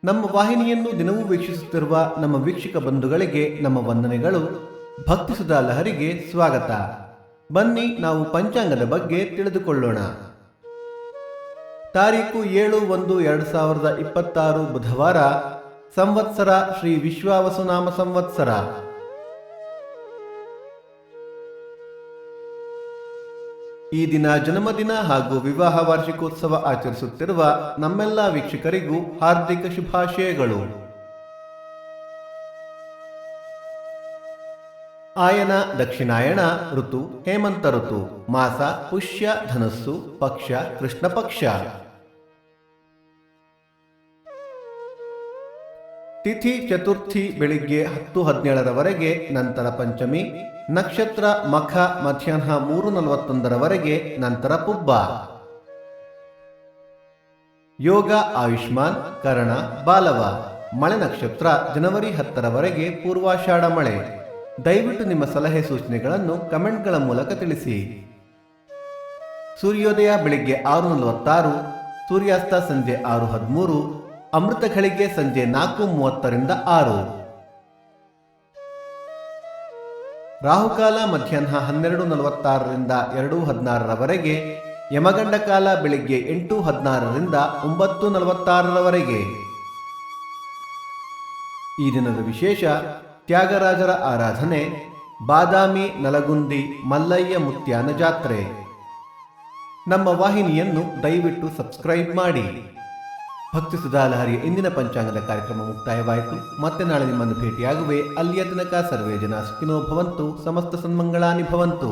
ನಮ್ಮ ವಾಹಿನಿಯನ್ನು ದಿನವೂ ವೀಕ್ಷಿಸುತ್ತಿರುವ ನಮ್ಮ ವೀಕ್ಷಕ ಬಂಧುಗಳಿಗೆ ನಮ್ಮ ವಂದನೆಗಳು. ಭಕ್ತಿ ಸುಧಾ ಲಹರಿಗೆ ಸ್ವಾಗತ. ಬನ್ನಿ ನಾವು ಪಂಚಾಂಗದ ಬಗ್ಗೆ ತಿಳಿದುಕೊಳ್ಳೋಣ. ತಾರೀಕು 7/1/2026 ಬುಧವಾರ, ಸಂವತ್ಸರ ಶ್ರೀ ವಿಶ್ವಾವಸುನಾಮ ಸಂವತ್ಸರ. ಈ ದಿನ ಜನ್ಮದಿನ ಹಾಗೂ ವಿವಾಹ ವಾರ್ಷಿಕೋತ್ಸವ ಆಚರಿಸುತ್ತಿರುವ ನಮ್ಮೆಲ್ಲ ವೀಕ್ಷಕರಿಗೂ ಹಾರ್ದಿಕ ಶುಭಾಶಯಗಳು. ಆಯನ ದಕ್ಷಿಣಾಯಣ ಋತು ಹೇಮಂತ ಋತು. ಮಾಸ ಪುಷ್ಯ ಧನಸ್ಸು. ಪಕ್ಷ ಕೃಷ್ಣ ಪಕ್ಷ. ತಿಥಿ ಚತುರ್ಥಿ ಬೆಳಿಗ್ಗೆ 10:17 ನಂತರ ಪಂಚಮಿ. ನಕ್ಷತ್ರ ಮಖ ಮಧ್ಯಾಹ್ನ 3:41 ನಂತರ ಪುಬ್ಬ. ಯೋಗ ಆಯುಷ್ಮಾನ್ ಕರಣ ಬಾಲವ. ಮಳೆ ನಕ್ಷತ್ರ ಜನವರಿ 10 ಪೂರ್ವಾಷಾಢ ಮಳೆ. ದಯವಿಟ್ಟು ನಿಮ್ಮ ಸಲಹೆ ಸೂಚನೆಗಳನ್ನು ಕಮೆಂಟ್ಗಳ ಮೂಲಕ ತಿಳಿಸಿ. ಸೂರ್ಯೋದಯ ಬೆಳಿಗ್ಗೆ 6:46, ಸೂರ್ಯಾಸ್ತ ಸಂಜೆ 6:13, ಅಮೃತ ಘಳಿಗೆ ಸಂಜೆ 4:30 6. ರಾಹುಕಾಲ ಮಧ್ಯಾಹ್ನ 12:46 2:16 ಯಮಗಂಡ ಕಾಲ ಬೆಳಿಗ್ಗೆ 8:16 9:46. ಈ ದಿನದ ವಿಶೇಷ: ತ್ಯಾಗರಾಜರ ಆರಾಧನೆ, ಬಾದಾಮಿ ನಲಗುಂದಿ ಮಲ್ಲಯ್ಯ ಮುತ್ಯಾನ ಜಾತ್ರೆ. ನಮ್ಮ ವಾಹಿನಿಯನ್ನು ದಯವಿಟ್ಟು ಸಬ್ಸ್ಕ್ರೈಬ್ ಮಾಡಿ. ಭಕ್ತಿ ಸುಧಾ ಲಹರಿಯ ಇಂದಿನ ಪಂಚಾಂಗದ ಕಾರ್ಯಕ್ರಮ ಮುಕ್ತಾಯವಾಯಿತು. ಮತ್ತೆ ನಾಳೆ ನಿಮ್ಮನ್ನು ಭೇಟಿಯಾಗುವೆ. ಅಲ್ಲಿಯ ತನಕ ಸರ್ವೇ ಜನ ಸುಖಿನೋ ಭವಂತು. ಸಮಸ್ತ ಸನ್ಮಂಗಳಾನಿ ಭವಂತು.